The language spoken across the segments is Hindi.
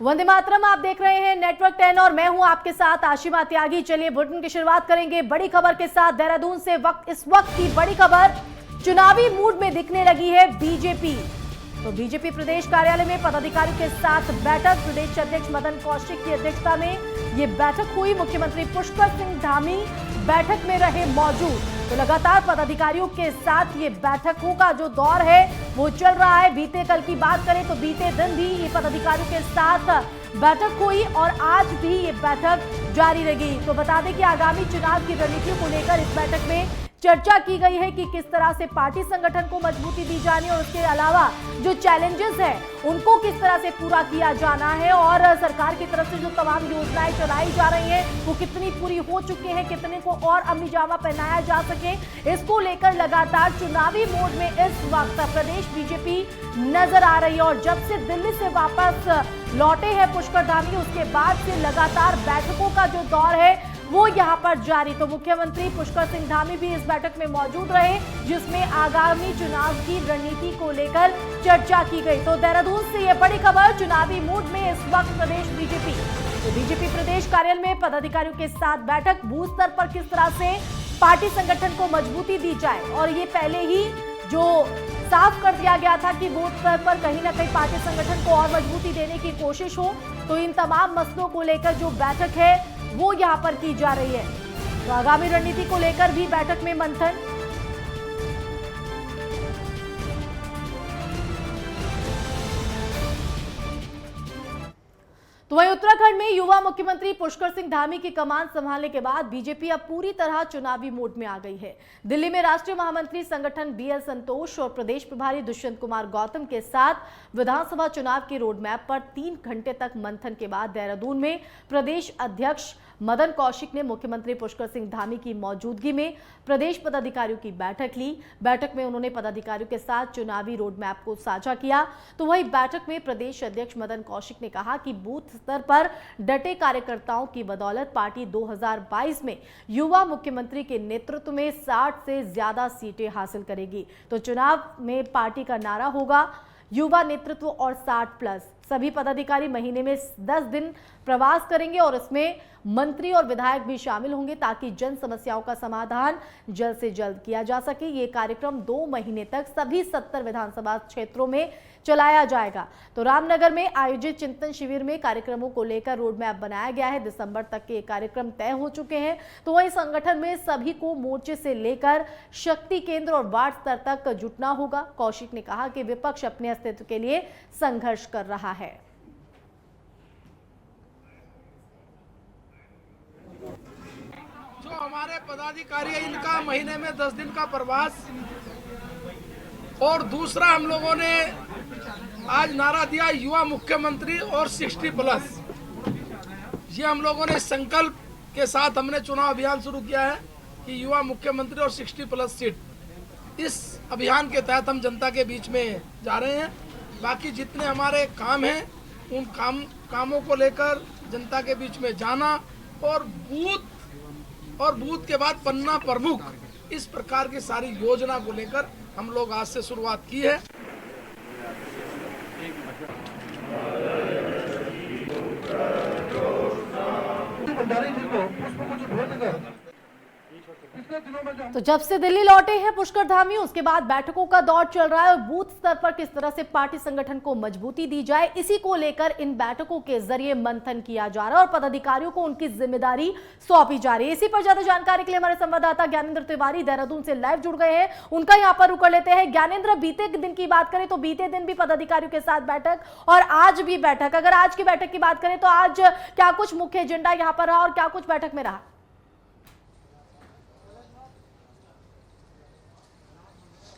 वंदे मातरम आप देख रहे हैं नेटवर्क 10 और मैं हूं आपके साथ आशिमा त्यागी। चलिए बुलेटिन की शुरुआत करेंगे बड़ी खबर के साथ। देहरादून से इस वक्त की बड़ी खबर, चुनावी मूड में दिखने लगी है बीजेपी। तो बीजेपी प्रदेश कार्यालय में पदाधिकारियों के साथ बैठक, प्रदेश अध्यक्ष मदन कौशिक की अध्यक्षता में ये बैठक हुई। मुख्यमंत्री पुष्कर सिंह धामी बैठक में रहे मौजूद। तो लगातार पदाधिकारियों के साथ ये बैठकों का जो दौर है वो चल रहा है। बीते कल की बात करें तो बीते दिन भी ये पदाधिकारियों के साथ बैठक हुई और आज भी ये बैठक जारी रहेगी। तो बता दें कि आगामी चुनाव की रणनीतियों को लेकर इस बैठक में चर्चा की गई है कि किस तरह से पार्टी संगठन को मजबूती दी जानी और उसके अलावा जो चैलेंजेस हैं उनको किस तरह से पूरा किया जाना है और सरकार की तरफ से जो तमाम योजनाएं चलाई जा रही हैं वो कितनी पूरी हो चुकी हैं, कितने को और अमली जामा पहनाया जा सके, इसको लेकर लगातार चुनावी मोड में इस वक्त प्रदेश बीजेपी नजर आ रही है। और जब से दिल्ली से वापस लौटे हैं पुष्कर धामी, उसके बाद से लगातार बैठकों का जो दौर है वो यहां पर जारी। तो मुख्यमंत्री पुष्कर सिंह धामी भी इस बैठक में मौजूद रहे जिसमें आगामी चुनाव की रणनीति को लेकर चर्चा की गई। तो देहरादून से यह बड़ी खबर, चुनावी मूड में इस वक्त प्रदेश बीजेपी। तो बीजेपी प्रदेश कार्यालय में पदाधिकारियों के साथ बैठक, बूथ स्तर पर किस तरह से पार्टी संगठन को मजबूती दी जाए। और ये पहले ही जो साफ कर दिया गया था कि बूथ स्तर पर कहीं ना कहीं पार्टी संगठन को और मजबूती देने की कोशिश हो। तो इन तमाम मसलों को लेकर जो बैठक है वो यहां पर की जा रही है। तो आगामी रणनीति को लेकर भी बैठक में मंथन। तो वहीं उत्तराखंड में युवा मुख्यमंत्री पुष्कर सिंह धामी की कमान संभालने के बाद बीजेपी अब पूरी तरह चुनावी मोड में आ गई है। दिल्ली में राष्ट्रीय महामंत्री संगठन बीएल संतोष और प्रदेश प्रभारी दुष्यंत कुमार गौतम के साथ विधानसभा चुनाव के रोड मैप पर 3 घंटे तक मंथन के बाद देहरादून में प्रदेश अध्यक्ष मदन कौशिक ने मुख्यमंत्री पुष्कर सिंह धामी की मौजूदगी में प्रदेश पदाधिकारियों की बैठक ली। बैठक में उन्होंने पदाधिकारियों के साथ चुनावी रोड मैप को साझा किया। तो वहीं बैठक में प्रदेश अध्यक्ष मदन कौशिक ने कहा कि बूथ स्तर पर डटे कार्यकर्ताओं की बदौलत पार्टी 2022 में युवा मुख्यमंत्री के नेतृत्व में 60 से ज्यादा सीटें हासिल करेगी। तो चुनाव में पार्टी का नारा होगा युवा नेतृत्व और 60+। सभी पदाधिकारी महीने में 10 दिन प्रवास करेंगे और इसमें मंत्री और विधायक भी शामिल होंगे ताकि जन समस्याओं का समाधान जल्द से जल्द किया जा सके। ये कार्यक्रम 2 महीने तक सभी 70 विधानसभा क्षेत्रों में चलाया जाएगा। तो रामनगर में आयोजित चिंतन शिविर में कार्यक्रमों को लेकर रोड मैप बनाया गया है। दिसंबर तक के कार्यक्रम तय हो चुके हैं। तो वहीं संगठन में सभी को मोर्चे से लेकर शक्ति केंद्र और वार्ड स्तर तक जुटना होगा। कौशिक ने कहा कि विपक्ष अपने अस्तित्व के लिए संघर्ष कर रहा है। जो हमारे पदाधिकारी है इनका महीने में 10 दिन का प्रवास, और दूसरा हम लोगों ने आज नारा दिया युवा मुख्यमंत्री और 60+। ये हम लोगों ने संकल्प के साथ हमने चुनाव अभियान शुरू किया है कि युवा मुख्यमंत्री और 60+ सीट। इस अभियान के तहत हम जनता के बीच में जा रहे हैं। बाकी जितने हमारे काम हैं उन कामों को लेकर जनता के बीच में जाना और बूथ के बाद पन्ना प्रमुख, इस प्रकार की सारी योजना को लेकर हम लोग आज से शुरुआत की है। तो जब से दिल्ली लौटे हैं पुष्कर धामी, उसके बाद बैठकों का दौर चल रहा है और बूथ स्तर पर किस तरह से पार्टी संगठन को मजबूती दी जाए, इसी को लेकर इन बैठकों के जरिए मंथन किया जा रहा है और पदाधिकारियों को उनकी जिम्मेदारी सौंपी जा रही है। इसी पर ज्यादा जानकारी के लिए हमारे संवाददाता ज्ञानेंद्र तिवारी देहरादून से लाइव जुड़ गए हैं। उनका यहां पर रुक लेते हैं। ज्ञानेंद्र, बीते दिन की बात करें तो बीते दिन भी पदाधिकारियों के साथ बैठक और आज भी बैठक। अगर आज की बैठक की बात करें तो आज क्या कुछ मुख्य एजेंडा यहां पर रहा और क्या कुछ बैठक में रहा?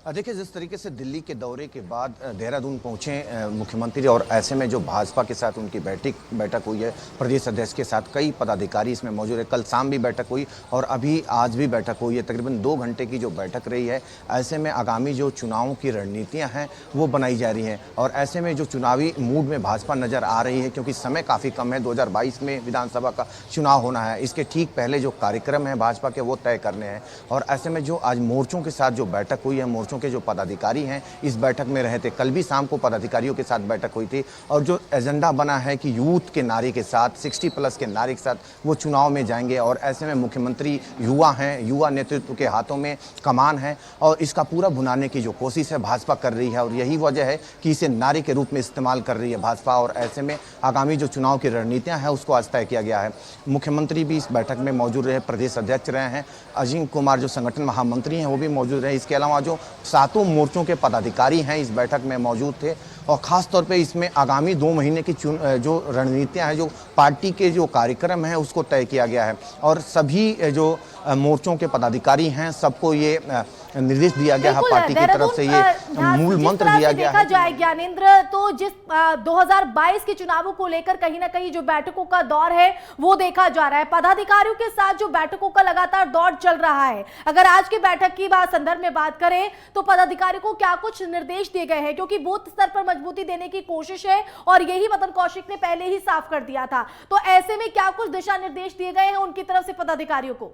देखिए, जिस तरीके से दिल्ली के दौरे के बाद देहरादून पहुंचे मुख्यमंत्री और ऐसे में जो भाजपा के साथ उनकी बैठक हुई है, प्रदेश अध्यक्ष के साथ कई पदाधिकारी इसमें मौजूद है। कल शाम भी बैठक हुई और अभी आज भी बैठक हुई है। तकरीबन 2 घंटे की जो बैठक रही है। ऐसे में आगामी जो चुनावों की रणनीतियाँ हैं वो बनाई जा रही हैं और ऐसे में जो चुनावी मूड में भाजपा नज़र आ रही है, क्योंकि समय काफ़ी कम है। 2022 में विधानसभा का चुनाव होना है, इसके ठीक पहले जो कार्यक्रम है भाजपा के वो तय करने हैं। और ऐसे में जो आज मोर्चों के साथ जो बैठक हुई है, मोर्चों मोर्चों के जो पदाधिकारी हैं इस बैठक में रहे थे। कल भी शाम को पदाधिकारियों के साथ बैठक हुई थी और जो एजेंडा बना है कि यूथ के नारे के साथ 60+ के नारे के साथ वो चुनाव में जाएंगे और ऐसे में मुख्यमंत्री युवा हैं, युवा नेतृत्व के हाथों में कमान है और इसका पूरा भुनाने की जो कोशिश है भाजपा कर रही है और यही वजह है कि इसे नारे के रूप में इस्तेमाल कर रही है भाजपा। और ऐसे में आगामी जो चुनाव की रणनीतियां हैं उसको आज तय किया गया है। मुख्यमंत्री भी इस बैठक में मौजूद रहे, प्रदेश अध्यक्ष रहे हैं, अजीम कुमार जो संगठन महामंत्री हैं वो भी मौजूद रहे। इसके अलावा जो 7 मोर्चों के पदाधिकारी हैं इस बैठक में मौजूद थे और ख़ास तौर पे इसमें आगामी 2 महीने की जो रणनीतियां हैं, जो पार्टी के जो कार्यक्रम हैं उसको तय किया गया है और सभी जो मोर्चों के पदाधिकारी हैं सबको ये निर्देश दिया गया है, पार्टी की तरफ से ये मूल मंत्र दिया गया है। देखा जाए ज्ञानेंद्र तो जिस 2022 के चुनावों को लेकर कहीं ना कहीं जो बैठकों का दौर है वो देखा जा रहा है, पदाधिकारियों के साथ जो बैठकों का लगातार दौर चल रहा है। अगर आज की बैठक की संदर्भ में बात करें तो पदाधिकारियों को क्या कुछ निर्देश दिए गए हैं, क्योंकि बूथ स्तर पर मजबूती देने की कोशिश है और यही मदन कौशिक ने पहले ही साफ कर दिया था, तो ऐसे में क्या कुछ दिशा निर्देश दिए गए हैं उनकी तरफ से पदाधिकारियों को?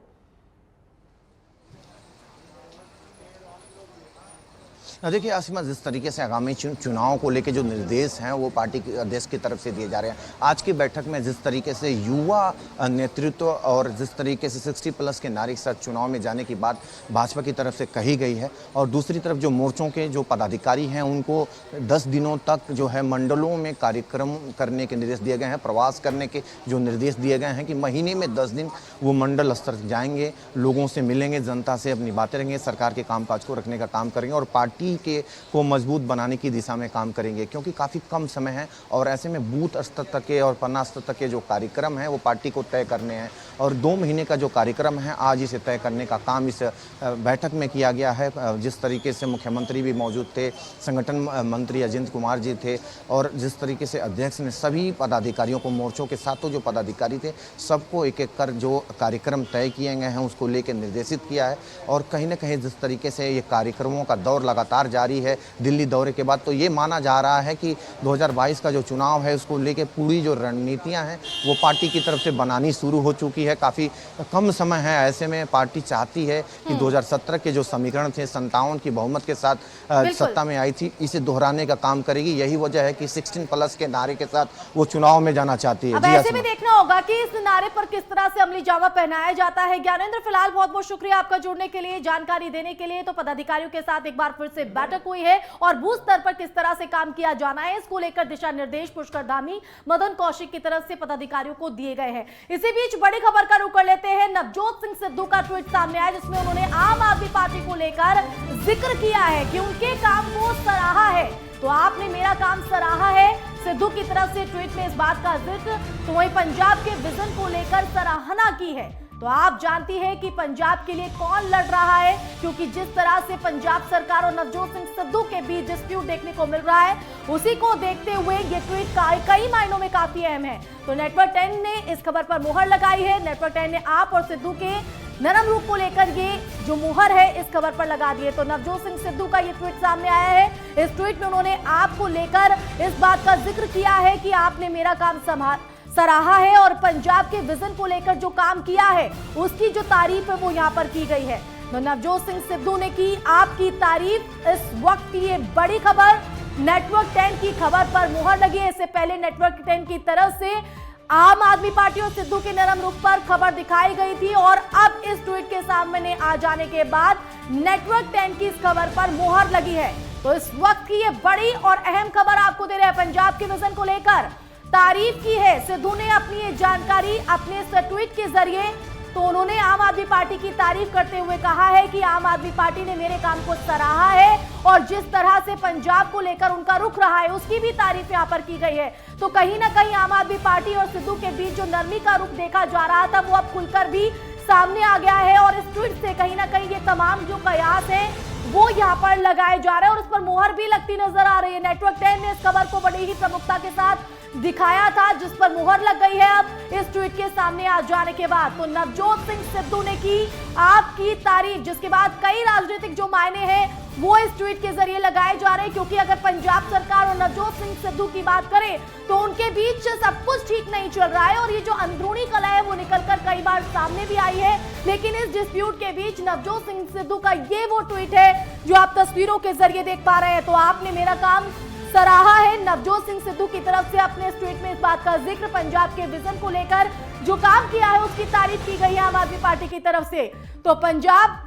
देखिए आसिमा, जिस तरीके से आगामी चुनाव को लेकर जो निर्देश हैं वो पार्टी के अध्यक्ष की तरफ से दिए जा रहे हैं। आज की बैठक में जिस तरीके से युवा नेतृत्व और जिस तरीके से 60+ के नारे के साथ चुनाव में जाने की बात भाजपा की तरफ से कही गई है और दूसरी तरफ जो मोर्चों के जो पदाधिकारी हैं उनको 10 दिनों तक जो है मंडलों में कार्यक्रम करने के निर्देश दिए गए हैं, प्रवास करने के जो निर्देश दिए गए हैं कि महीने में 10 दिन वो मंडल स्तर जाएंगे, लोगों से मिलेंगे, जनता से अपनी बातें रहेंगे, सरकार के कामकाज को रखने का काम करेंगे और पार्टी के को मजबूत बनाने की दिशा में काम करेंगे, क्योंकि काफ़ी कम समय है और ऐसे में बूथ स्तर तक के और पन्ना स्तर तक के जो कार्यक्रम हैं वो पार्टी को तय करने हैं और 2 महीने का जो कार्यक्रम है आज इसे तय करने का काम इस बैठक में किया गया है। जिस तरीके से मुख्यमंत्री भी मौजूद थे, संगठन मंत्री अजीम कुमार जी थे और जिस तरीके से अध्यक्ष ने सभी पदाधिकारियों को, मोर्चों के साथों जो पदाधिकारी थे सबको एक एक कर जो कार्यक्रम तय किए गए हैं उसको लेकर निर्देशित किया है और कहीं ना कहीं जिस तरीके से ये कार्यक्रमों का दौर लगातार जारी है दिल्ली दौरे के बाद, तो ये माना जा रहा है कि 2022 का जो चुनाव है उसको लेकर पूरी जो रणनीतियां हैं वो पार्टी की तरफ से बनानी शुरू हो चुकी है। काफ़ी कम समय है, ऐसे में पार्टी चाहती है कि 2017 के जो समीकरण थे 57 की बहुमत के साथ सत्ता में आई थी, इसे दोहराने का काम करेगी। यही वजह है कि 16+ के नारे के साथ वो चुनाव में जाना चाहती है। अब ऐसे में देखना होगा कि इस नारे पर किस तरह से अमली जामा पहनाया जाता है। ज्ञानेंद्र, फिलहाल बहुत बहुत शुक्रिया आपका जुड़ने के लिए, जानकारी देने के लिए। तो पदाधिकारियों के साथ एक बार फिर से बैठक हुई है और बूथ स्तर पर किस तरह से काम किया जाना है इसको लेकर दिशा निर्देश पुष्कर धामी, मदन कौशिक की तरफ से पदाधिकारियों को दिए गए हैं। इसी बीच बड़ी खबर का रुख कर लेते हैं। नवजोत सिंह सिद्धू का ट्वीट सामने आया जिसमें उन्होंने आम आदमी पार्टी को लेकर जिक्र किया है कि उनके काम को सराहा है। तो आपने मेरा काम सराहा है, सिद्धू की तरफ से ट्वीट में इस बात का जिक्र। तो वहीं पंजाब के विजन को लेकर सराहना की है। तो आप जानती हैं कि पंजाब के लिए कौन लड़ रहा है, क्योंकि जिस तरह से पंजाब सरकार और नवजोत सिंह सिद्धू के बीच डिस्प्यूट देखने को मिल रहा है, उसी को देखते हुए ये ट्वीट कई मायनों में काफी अहम है। तो नेटवर्क 10 ने इस खबर पर मुहर लगाई है। नेटवर्क 10 ने आप और सिद्धू के नरम रूप को लेकर ये जो मुहर है इस खबर पर लगा दी है। तो नवजोत सिंह सिद्धू का ये ट्वीट सामने आया है। इस ट्वीट में उन्होंने आपको लेकर इस बात का जिक्र किया है कि आपने मेरा काम सराहा है और पंजाब के विजन को लेकर जो काम किया है उसकी जो तारीफ है वो यहाँ पर की गई है। तो नवजोत सिंह सिद्धू ने की आपकी तारीफ। इस वक्त की ये बड़ी खबर नेटवर्क 10 की खबर पर मुहर लगी है। इससे पहले नेटवर्क 10 की तरफ से आम आदमी पार्टी और सिद्धू के नरम रूप पर खबर दिखाई गई थी और अब इस ट्वीट के सामने आ जाने के बाद नेटवर्क 10 की इस खबर पर मुहर लगी है। तो इस वक्त की ये बड़ी और अहम खबर आपको दे रहे हैं। पंजाब के विजन को लेकर तारीफ की है सिद्धू ने अपनी ये जानकारी अपने इस ट्वीट के जरिए। तो उन्होंने आम आदमी पार्टी की तारीफ करते हुए कहा है कि आम आदमी पार्टी ने मेरे काम को सराहा है और जिस तरह से पंजाब को लेकर उनका रुख रहा है उसकी भी तारीफ यहां पर की गई है। तो कहीं ना कहीं आम आदमी पार्टी और सिद्धू के बीच जो नरमी का रुख देखा जा रहा था वो अब खुलकर भी सामने आ गया है और इस ट्वीट से कहीं ना कहीं ये तमाम जो कयास है वो यहाँ पर लगाए जा रहे हैं और उस पर मुहर भी लगती नजर आ रही है। नेटवर्क 10 ने इस खबर को बड़ी ही प्रमुखता के साथ दिखाया था, जिस पर मुहर लग गई है अब इस ट्वीट के सामने आ जाने के बाद। तो नवजोत सिंह सिद्धू ने की आपकी तारीफ, जिसके बाद कई राजनीतिक जो मायने हैं वो इस ट्वीट के जरिए लगाए जा रहे हैं, क्योंकि अगर पंजाब सरकार और नवजोत सिंह सिद्धू की बात करें तो उनके बीच सब कुछ ठीक नहीं चल रहा है और ये जो अंदरूनी कलह है वो निकलकर कई बार सामने भी आई है। लेकिन इस डिस्प्यूट के बीच नवजोत सिंह सिद्धू का ये वो ट्वीट है जो आप तस्वीरों के जरिए देख पा रहे हैं। तो आपने मेरा काम सराहा है, नवजोत सिंह सिद्धू की तरफ से अपने इस ट्वीट में इस बात का जिक्र, पंजाब के विजन को लेकर जो काम किया है उसकी तारीफ की गई है आम आदमी पार्टी की तरफ से। तो पंजाब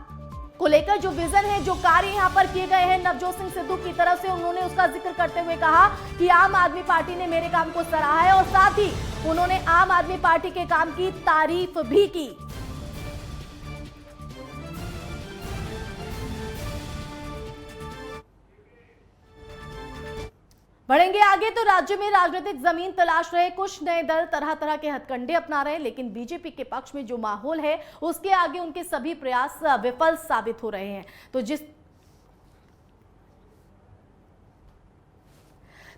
को लेकर जो विजन है, जो कार्य यहां पर किए गए हैं नवजोत सिंह सिद्धू की तरफ से, उन्होंने उसका जिक्र करते हुए कहा कि आम आदमी पार्टी ने मेरे काम को सराहा है और साथ ही उन्होंने आम आदमी पार्टी के काम की तारीफ भी की। बढ़ेंगे आगे तो राज्य में राजनीतिक जमीन तलाश रहे कुछ नए दल तरह तरह के हथकंडे अपना रहे हैं, लेकिन बीजेपी के पक्ष में जो माहौल है उसके आगे उनके सभी प्रयास विफल साबित हो रहे हैं।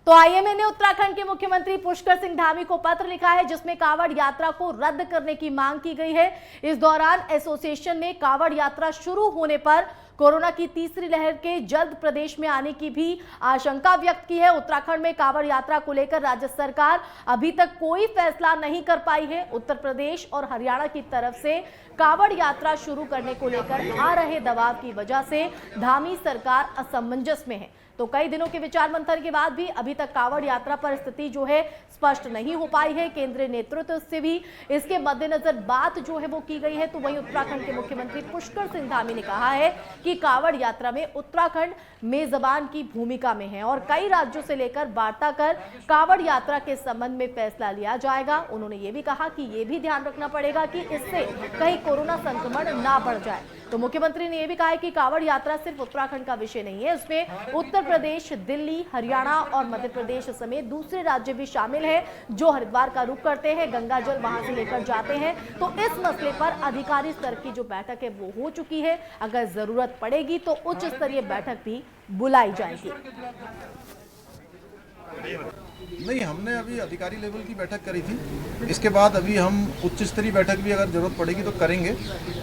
तो आईएमए ने उत्तराखंड के मुख्यमंत्री पुष्कर सिंह धामी को पत्र लिखा है, जिसमें कांवड़ यात्रा को रद्द करने की मांग की गई है। इस दौरान एसोसिएशन ने कांवड़ यात्रा शुरू होने पर कोरोना की तीसरी लहर के जल्द प्रदेश में आने की भी आशंका व्यक्त की है। उत्तराखंड में कांवड़ यात्रा को लेकर राज्य सरकार अभी तक कोई फैसला नहीं कर पाई है। उत्तर प्रदेश और हरियाणा की तरफ से कांवड़ यात्रा शुरू करने को लेकर आ रहे दबाव की वजह से धामी सरकार असमंजस में है। तो कई दिनों के विचार मंथन के बाद भी अभी तक कांवड़ यात्रा पर स्थिति जो है स्पष्ट नहीं हो पाई है। केंद्रीय नेतृत्व से भी इसके मद्देनजर बात जो है वो की गई है। तो वहीं उत्तराखंड के मुख्यमंत्री पुष्कर सिंह धामी ने कहा है कि कांवड़ यात्रा में उत्तराखंड मेजबान की भूमिका में है और कई राज्यों से लेकर वार्ता कर कांवड़ यात्रा के संबंध में फैसला लिया जाएगा। उन्होंने ये भी कहा कि ये भी ध्यान रखना पड़ेगा कि इससे कहीं कोरोना संक्रमण ना बढ़ जाए। तो मुख्यमंत्री ने यह भी कहा है कि कांवड़ यात्रा सिर्फ उत्तराखंड का विषय नहीं है, उसमें उत्तर प्रदेश, दिल्ली, हरियाणा और मध्य प्रदेश समेत दूसरे राज्य भी शामिल हैं जो हरिद्वार का रुख करते हैं, गंगा जल वहां से लेकर जाते हैं। तो इस मसले पर अधिकारी स्तर की जो बैठक है वो हो चुकी है। अगर जरूरत पड़ेगी तो उच्च स्तरीय बैठक भी बुलाई जाएगी। नहीं, हमने अभी अधिकारी लेवल की बैठक करी थी, इसके बाद अभी हम उच्च स्तरीय बैठक भी अगर जरूरत पड़ेगी तो करेंगे।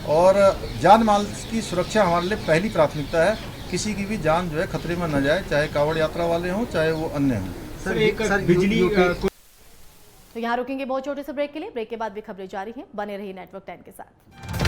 और जान माल की सुरक्षा हमारे लिए पहली प्राथमिकता है। किसी की भी जान जो है खतरे में न जाए, चाहे कांवड़ यात्रा वाले हों चाहे वो अन्य हों। सर बिजली तो यहाँ रुकेंगे बहुत छोटे से ब्रेक के लिए। ब्रेक के बाद भी खबरें जारी हैं, बने रहिए नेटवर्क 10 के साथ।